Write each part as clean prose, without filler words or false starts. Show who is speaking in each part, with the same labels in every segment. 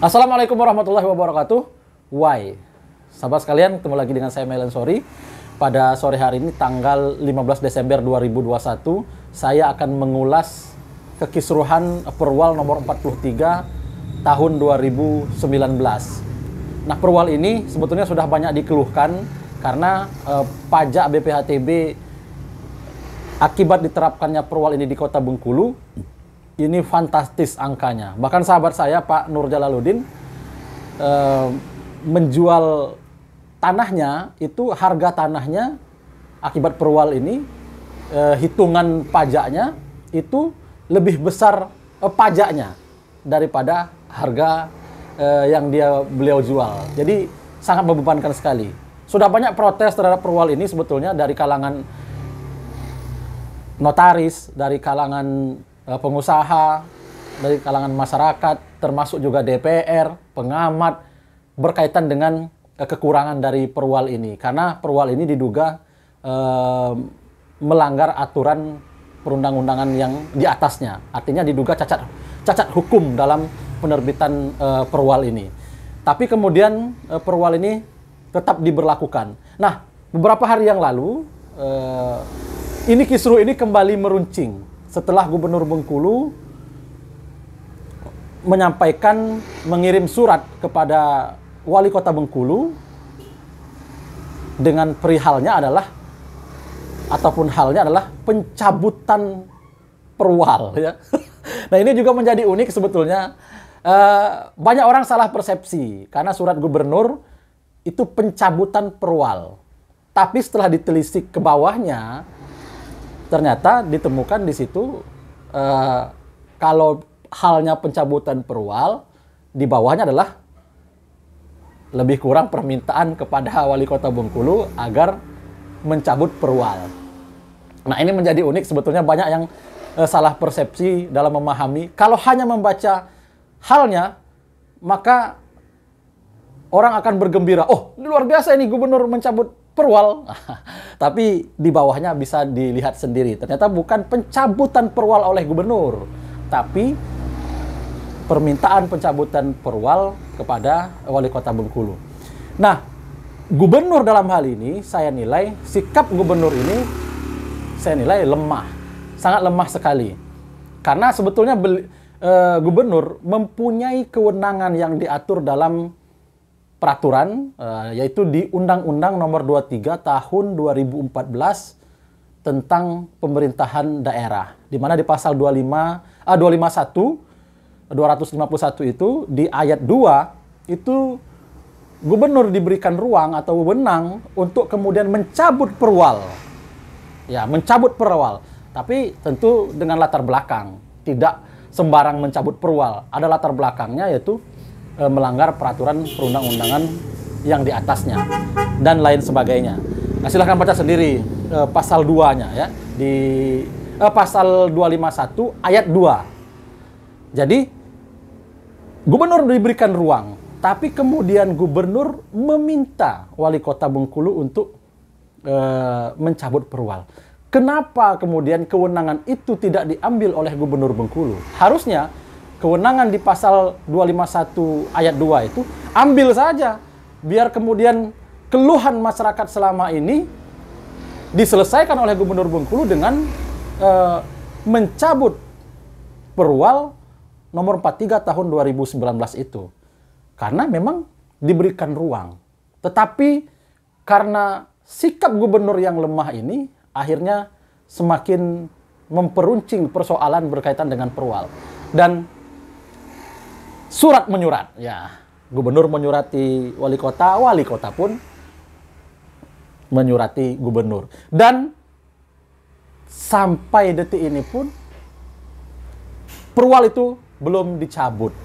Speaker 1: Assalamualaikum warahmatullahi wabarakatuh. Why? Sahabat sekalian, ketemu lagi dengan saya Mailen Sori. Pada sore hari ini tanggal 15 Desember 2021, saya akan mengulas kekisruhan Perwal nomor 43 tahun 2019. Nah, Perwal ini sebetulnya sudah banyak dikeluhkan karena pajak BPHTB akibat diterapkannya Perwal ini di Kota Bengkulu ini fantastis angkanya. Bahkan sahabat saya Pak Nur Jalaluddin menjual tanahnya, itu harga tanahnya akibat Perwal ini hitungan pajaknya itu lebih besar pajaknya daripada harga yang beliau jual. Jadi sangat membebankan sekali. Sudah banyak protes terhadap Perwal ini sebetulnya dari kalangan notaris, dari kalangan pengusaha, dari kalangan masyarakat, termasuk juga DPR, pengamat, berkaitan dengan kekurangan dari Perwal ini. Karena Perwal ini diduga melanggar aturan perundang-undangan yang di atasnya. Artinya diduga cacat hukum dalam penerbitan Perwal ini. Tapi kemudian Perwal ini tetap diberlakukan. Nah, beberapa hari yang lalu, ini kisruh ini kembali meruncing setelah Gubernur Bengkulu mengirim surat kepada Wali Kota Bengkulu dengan perihalnya adalah halnya adalah pencabutan Perwal, ya. Nah, ini juga menjadi unik sebetulnya. Banyak orang salah persepsi karena surat gubernur itu pencabutan Perwal. Tapi setelah ditelisik ke bawahnya, ternyata ditemukan di situ kalau halnya pencabutan Perwal, di bawahnya adalah lebih kurang permintaan kepada Wali Kota Bengkulu agar mencabut Perwal. Nah, ini menjadi unik sebetulnya, banyak yang salah persepsi dalam memahami. Kalau hanya membaca halnya, maka orang akan bergembira. Oh, luar biasa ini Gubernur mencabut Perwal. Tapi di bawahnya bisa dilihat sendiri. Ternyata bukan pencabutan Perwal oleh Gubernur, tapi permintaan pencabutan Perwal kepada Wali Kota Bengkulu. Nah, Gubernur dalam hal ini, saya nilai sikap Gubernur ini, saya nilai lemah. Sangat lemah sekali. Karena sebetulnya Gubernur mempunyai kewenangan yang diatur dalam peraturan, yaitu di Undang-Undang Nomor 23 Tahun 2014 tentang pemerintahan daerah, di mana di pasal 251 itu di ayat 2 itu Gubernur diberikan ruang atau wewenang untuk kemudian mencabut Perwal. Ya, mencabut Perwal. Tapi tentu dengan latar belakang, tidak sembarang mencabut Perwal. Ada latar belakangnya, yaitu melanggar peraturan perundang-undangan yang di atasnya dan lain sebagainya. Nah, silahkan baca sendiri pasal 2-nya, ya, di pasal 251 ayat 2. Jadi Gubernur diberikan ruang, tapi kemudian Gubernur meminta Wali Kota Bengkulu untuk mencabut Perwal. Kenapa kemudian kewenangan itu tidak diambil oleh Gubernur Bengkulu? Harusnya kewenangan di pasal 251 ayat 2 itu ambil saja, biar kemudian keluhan masyarakat selama ini diselesaikan oleh Gubernur Bengkulu dengan mencabut Perwal nomor 43 tahun 2019 itu. Karena memang diberikan ruang. Tetapi karena sikap Gubernur yang lemah ini, akhirnya semakin memperuncing persoalan berkaitan dengan Perwal. Dan surat menyurat, ya, Gubernur menyurati Wali Kota pun menyurati Gubernur. Dan sampai detik ini pun Perwal itu belum dicabut.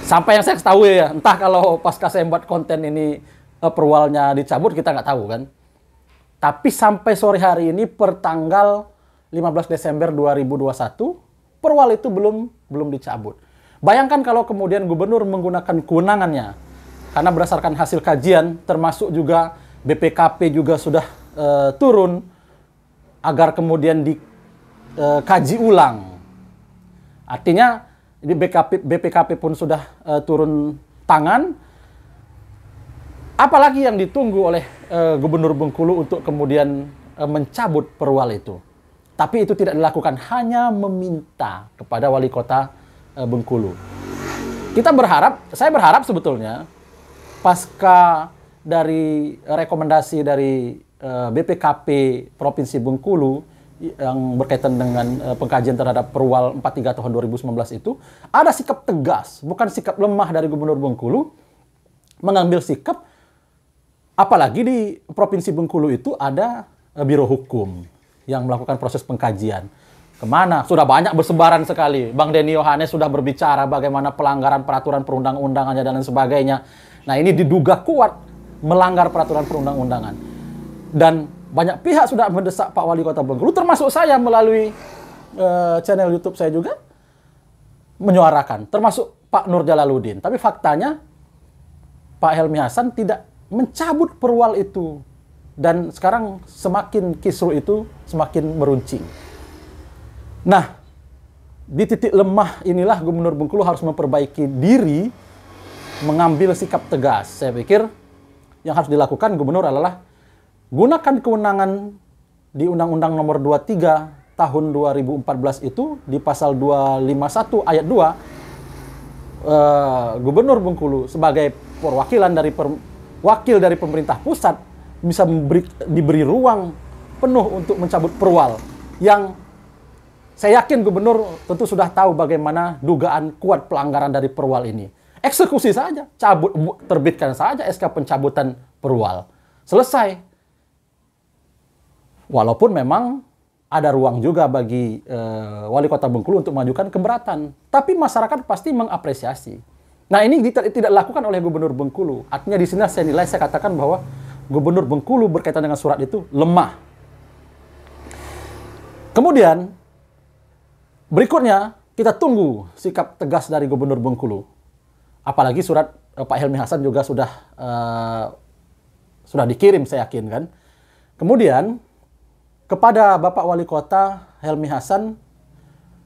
Speaker 1: Sampai yang saya ketahui, ya, entah kalau pasca saya buat konten ini Perwalnya dicabut, kita nggak tahu kan. Tapi sampai sore hari ini, per tanggal 15 Desember 2021, Perwal itu belum dicabut. Bayangkan kalau kemudian Gubernur menggunakan kewenangannya, karena berdasarkan hasil kajian, termasuk juga BPKP juga sudah turun, agar kemudian dikaji ulang. Artinya Ini BPKP pun sudah turun tangan. Apalagi yang ditunggu oleh Gubernur Bengkulu untuk kemudian mencabut perwal itu. Tapi itu tidak dilakukan, hanya meminta kepada wali kota Bengkulu. Saya berharap sebetulnya pasca dari rekomendasi dari BPKP Provinsi Bengkulu yang berkaitan dengan pengkajian terhadap Perwal 43 tahun 2019 itu, ada sikap tegas, bukan sikap lemah dari Gubernur Bengkulu, mengambil sikap, apalagi di Provinsi Bengkulu itu ada Biro Hukum yang melakukan proses pengkajian. Kemana? Sudah banyak bersebaran sekali. Bang Denny Yohanes sudah berbicara bagaimana pelanggaran peraturan perundang-undangannya dan lain sebagainya. Nah, ini diduga kuat melanggar peraturan perundang-undangan. Dan banyak pihak sudah mendesak Pak Wali Kota Bengkulu, termasuk saya melalui channel YouTube saya juga menyuarakan, termasuk Pak Nur Jalaluddin. Tapi faktanya Pak Helmi Hasan tidak mencabut perwal itu. Dan sekarang semakin kisruh itu semakin meruncing. Nah, di titik lemah inilah Gubernur Bengkulu harus memperbaiki diri, mengambil sikap tegas. Saya pikir yang harus dilakukan Gubernur adalah gunakan kewenangan di Undang-Undang Nomor 23 Tahun 2014 itu di pasal 251 ayat 2, Gubernur Bengkulu sebagai perwakilan dari wakil dari pemerintah pusat bisa diberi ruang penuh untuk mencabut perwal yang saya yakin Gubernur tentu sudah tahu bagaimana dugaan kuat pelanggaran dari perwal ini. Eksekusi saja, terbitkan saja SK pencabutan perwal. Selesai. Walaupun memang ada ruang juga bagi Wali Kota Bengkulu untuk mengajukan keberatan. Tapi masyarakat pasti mengapresiasi. Nah, ini tidak dilakukan oleh Gubernur Bengkulu. Artinya di sini saya katakan bahwa Gubernur Bengkulu berkaitan dengan surat itu lemah. Kemudian, berikutnya kita tunggu sikap tegas dari Gubernur Bengkulu. Apalagi surat Pak Helmi Hasan juga sudah dikirim, saya yakin kan. Kemudian, kepada Bapak Wali Kota Helmi Hasan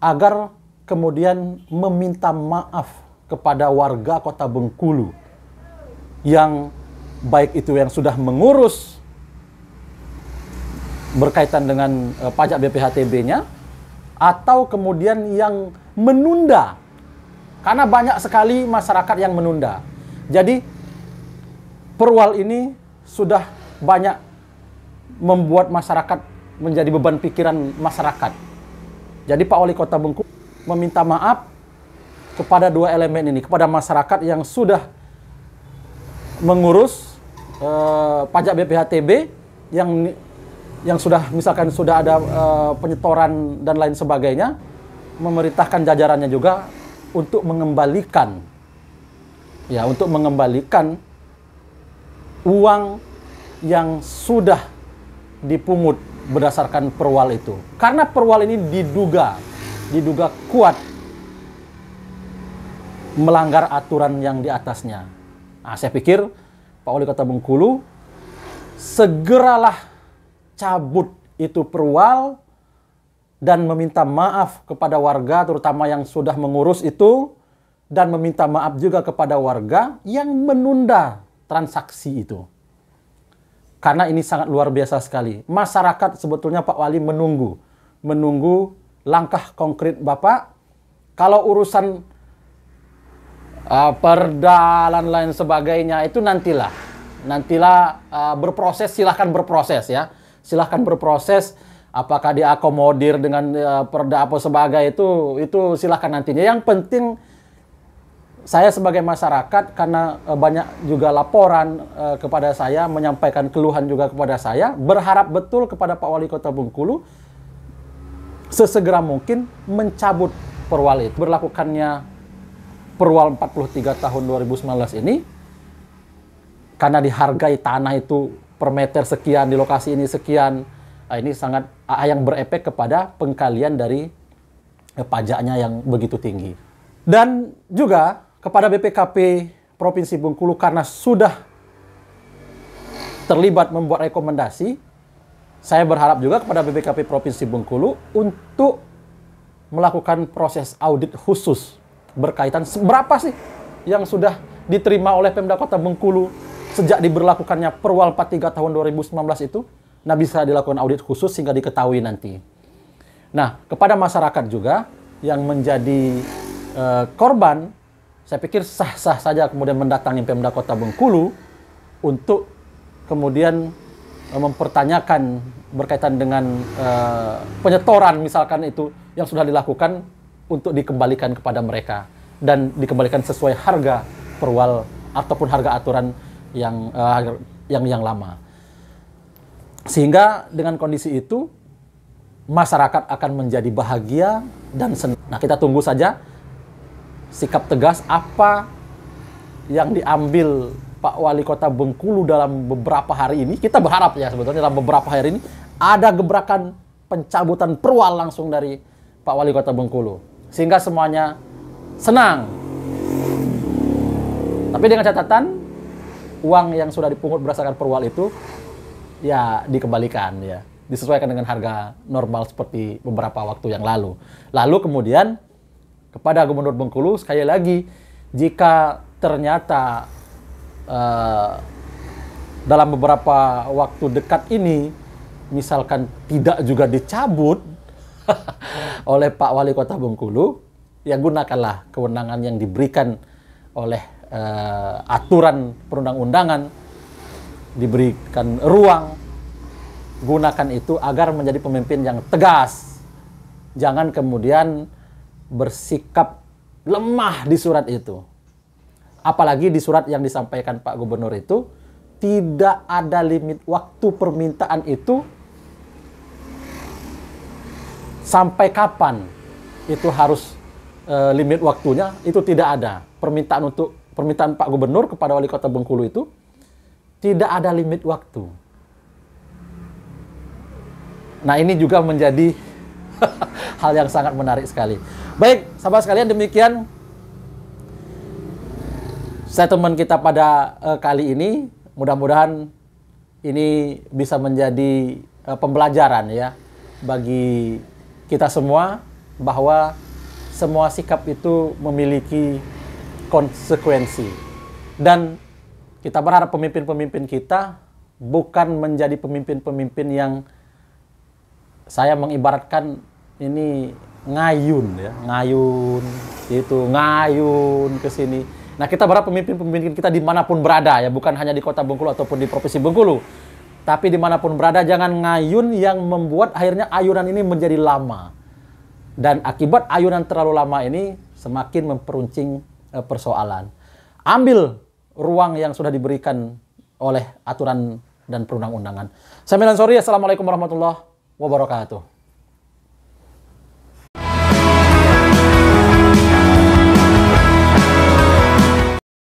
Speaker 1: agar kemudian meminta maaf kepada warga Kota Bengkulu yang baik itu yang sudah mengurus berkaitan dengan pajak BPHTB-nya atau kemudian yang menunda, karena banyak sekali masyarakat yang menunda. Jadi perwal ini sudah banyak membuat masyarakat menjadi beban pikiran masyarakat. Jadi Pak Wali Kota Bengkulu meminta maaf kepada dua elemen ini, kepada masyarakat yang sudah mengurus pajak BPHTB yang sudah misalkan sudah ada penyetoran dan lain sebagainya, memerintahkan jajarannya juga untuk mengembalikan uang yang sudah dipungut berdasarkan perwal itu. Karena perwal ini diduga kuat melanggar aturan yang di atasnya. Nah, saya pikir Pak Wali Kota Bengkulu segeralah cabut itu perwal dan meminta maaf kepada warga, terutama yang sudah mengurus itu, dan meminta maaf juga kepada warga yang menunda transaksi itu. Karena ini sangat luar biasa sekali. Masyarakat sebetulnya Pak Wali menunggu langkah konkret Bapak. Kalau urusan perda dan lain sebagainya itu nantilah berproses, silahkan berproses ya. Silahkan berproses, apakah diakomodir dengan perda apa sebagai itu silahkan nantinya. Yang penting saya sebagai masyarakat, karena banyak juga laporan kepada saya, menyampaikan keluhan juga kepada saya, berharap betul kepada Pak Wali Kota Bengkulu sesegera mungkin mencabut perwal itu. Berlakukannya perwal 43 tahun 2019 ini, karena dihargai tanah itu per meter sekian, di lokasi ini sekian, ini sangat yang berefek kepada pengkalian dari pajaknya yang begitu tinggi. Dan juga kepada BPKP Provinsi Bengkulu, karena sudah terlibat membuat rekomendasi, saya berharap juga kepada BPKP Provinsi Bengkulu untuk melakukan proses audit khusus berkaitan berapa sih yang sudah diterima oleh Pemda Kota Bengkulu sejak diberlakukannya Perwal 43 tahun 2019 itu. Nah, bisa dilakukan audit khusus sehingga diketahui nanti. Nah, kepada masyarakat juga yang menjadi korban, saya pikir sah-sah saja kemudian mendatangi Pemda Kota Bengkulu untuk kemudian mempertanyakan berkaitan dengan penyetoran misalkan itu yang sudah dilakukan untuk dikembalikan kepada mereka dan dikembalikan sesuai harga perwal ataupun harga aturan yang lama. Sehingga dengan kondisi itu masyarakat akan menjadi bahagia dan senang. Nah, kita tunggu saja sikap tegas apa yang diambil Pak Wali Kota Bengkulu dalam beberapa hari ini. Kita berharap ya sebetulnya dalam beberapa hari ini ada gebrakan pencabutan perwal langsung dari Pak Wali Kota Bengkulu. Sehingga semuanya senang. Tapi dengan catatan, uang yang sudah dipungut berdasarkan perwal itu ya dikembalikan ya. Disesuaikan dengan harga normal seperti beberapa waktu yang lalu. Lalu kemudian kepada Gubernur Bengkulu, sekali lagi, jika ternyata dalam beberapa waktu dekat ini, misalkan tidak juga dicabut oleh Pak Wali Kota Bengkulu, ya gunakanlah kewenangan yang diberikan oleh aturan perundang-undangan, diberikan ruang, gunakan itu agar menjadi pemimpin yang tegas. Jangan kemudian bersikap lemah di surat itu. Apalagi di surat yang disampaikan Pak Gubernur itu, tidak ada limit waktu permintaan itu sampai kapan itu harus limit waktunya, itu tidak ada. Permintaan Pak Gubernur kepada Wali Kota Bengkulu itu tidak ada limit waktu. Nah, ini juga menjadi hal yang sangat menarik sekali. Baik, sahabat sekalian, demikian statement kita pada kali ini. Mudah-mudahan ini bisa menjadi pembelajaran ya bagi kita semua bahwa semua sikap itu memiliki konsekuensi. Dan kita berharap pemimpin-pemimpin kita bukan menjadi pemimpin-pemimpin yang saya mengibaratkan ini ngayun ya, ngayun ke sini. Nah, kita berharap pemimpin-pemimpin kita dimanapun berada ya, bukan hanya di Kota Bengkulu ataupun di Provinsi Bengkulu, tapi dimanapun berada jangan ngayun yang membuat akhirnya ayunan ini menjadi lama. Dan akibat ayunan terlalu lama ini semakin memperuncing persoalan. Ambil ruang yang sudah diberikan oleh aturan dan perundang-undangan. Saya Milan Sori, Assalamualaikum warahmatullahi wabarakatuh.